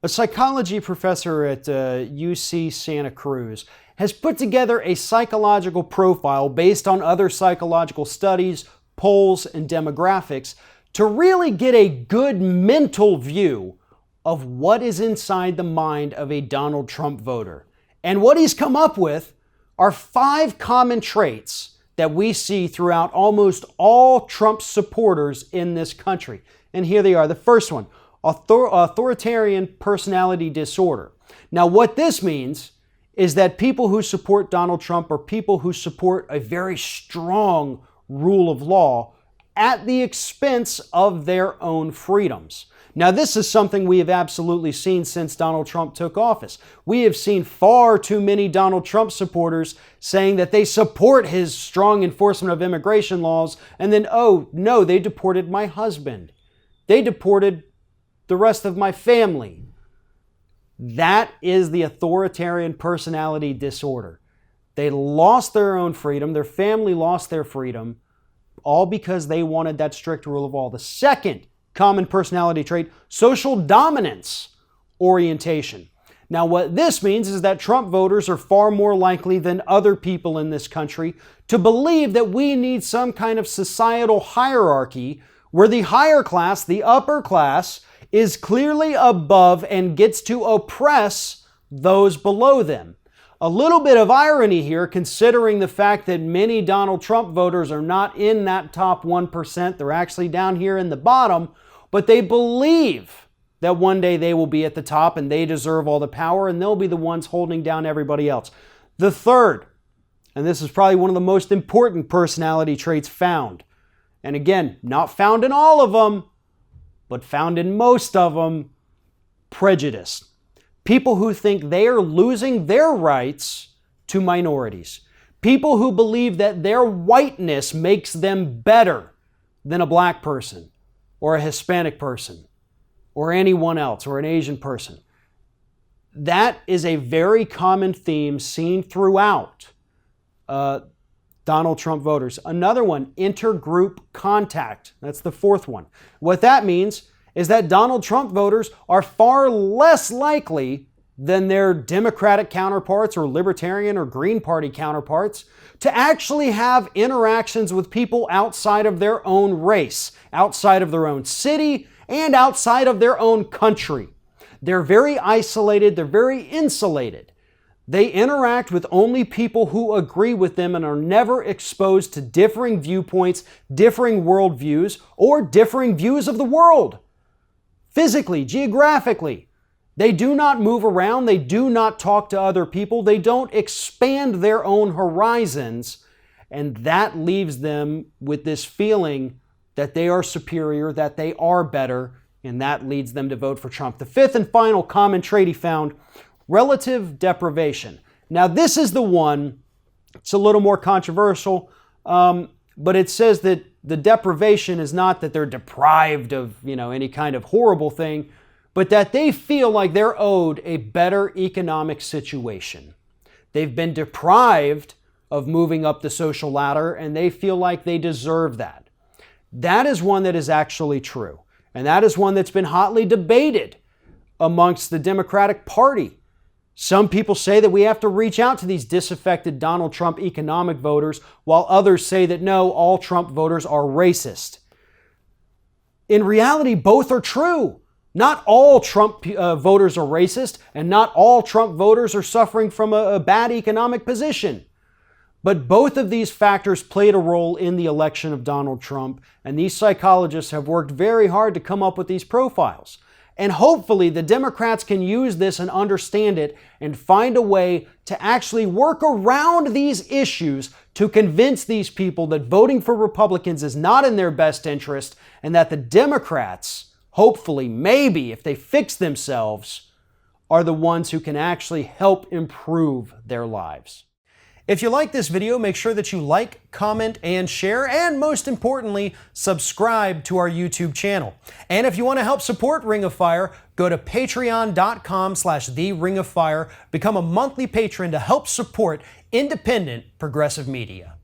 A psychology professor at UC Santa Cruz has put together a psychological profile based on other psychological studies, polls, and demographics to really get a good mental view of what is inside the mind of a Donald Trump voter. And what he's come up with are 5 common traits that we see throughout almost all Trump supporters in this country. And here they are. The first one, authoritarian personality disorder. Now, what this means is that people who support Donald Trump are people who support a very strong rule of law at the expense of their own freedoms. Now, this is something we have absolutely seen since Donald Trump took office. We have seen far too many Donald Trump supporters saying that they support his strong enforcement of immigration laws, and then, oh, no, they deported my husband. They deported the rest of my family. That is the authoritarian personality disorder. They lost their own freedom. Their family lost their freedom, all because they wanted that strict rule of law. The second common personality trait, social dominance orientation. Now, what this means is that Trump voters are far more likely than other people in this country to believe that we need some kind of societal hierarchy where the higher class, the upper class, is clearly above and gets to oppress those below them. A little bit of irony here, considering the fact that many Donald Trump voters are not in that top 1%. They're actually down here in the bottom, but they believe that one day they will be at the top and they deserve all the power and they'll be the ones holding down everybody else. The third, and this is probably one of the most important personality traits found, and again, not found in all of them, but found in most of them, prejudice. People who think they are losing their rights to minorities. People who believe that their whiteness makes them better than a black person or a Hispanic person or anyone else or an Asian person. That is a very common theme seen throughout Donald Trump voters. Another one, intergroup contact. That's the fourth one. What that means is that Donald Trump voters are far less likely than their Democratic counterparts or Libertarian or Green Party counterparts to actually have interactions with people outside of their own race, outside of their own city, and outside of their own country. They're very isolated, they're very insulated. They interact with only people who agree with them and are never exposed to differing viewpoints, differing worldviews, or differing views of the world. Physically, geographically, they do not move around, they do not talk to other people, they don't expand their own horizons, and that leaves them with this feeling that they are superior, that they are better, and that leads them to vote for Trump. The fifth and final common trait he found, relative deprivation. Now, this is the one, it's a little more controversial, but it says that the deprivation is not that they're deprived of, any kind of horrible thing, but that they feel like they're owed a better economic situation. They've been deprived of moving up the social ladder, and they feel like they deserve that. That is one that is actually true, and that is one that's been hotly debated amongst the Democratic Party. Some people say that we have to reach out to these disaffected Donald Trump economic voters, while others say that no, all Trump voters are racist. In reality, both are true. Not all Trump voters are racist, and not all Trump voters are suffering from a bad economic position. But both of these factors played a role in the election of Donald Trump, and these psychologists have worked very hard to come up with these profiles. And hopefully the Democrats can use this and understand it and find a way to actually work around these issues to convince these people that voting for Republicans is not in their best interest, and that the Democrats, hopefully, maybe, if they fix themselves, are the ones who can actually help improve their lives. If you like this video, make sure that you like, comment, and share, and most importantly, subscribe to our YouTube channel. And if you want to help support Ring of Fire, go to patreon.com/TheRingOfFire, become a monthly patron to help support independent progressive media.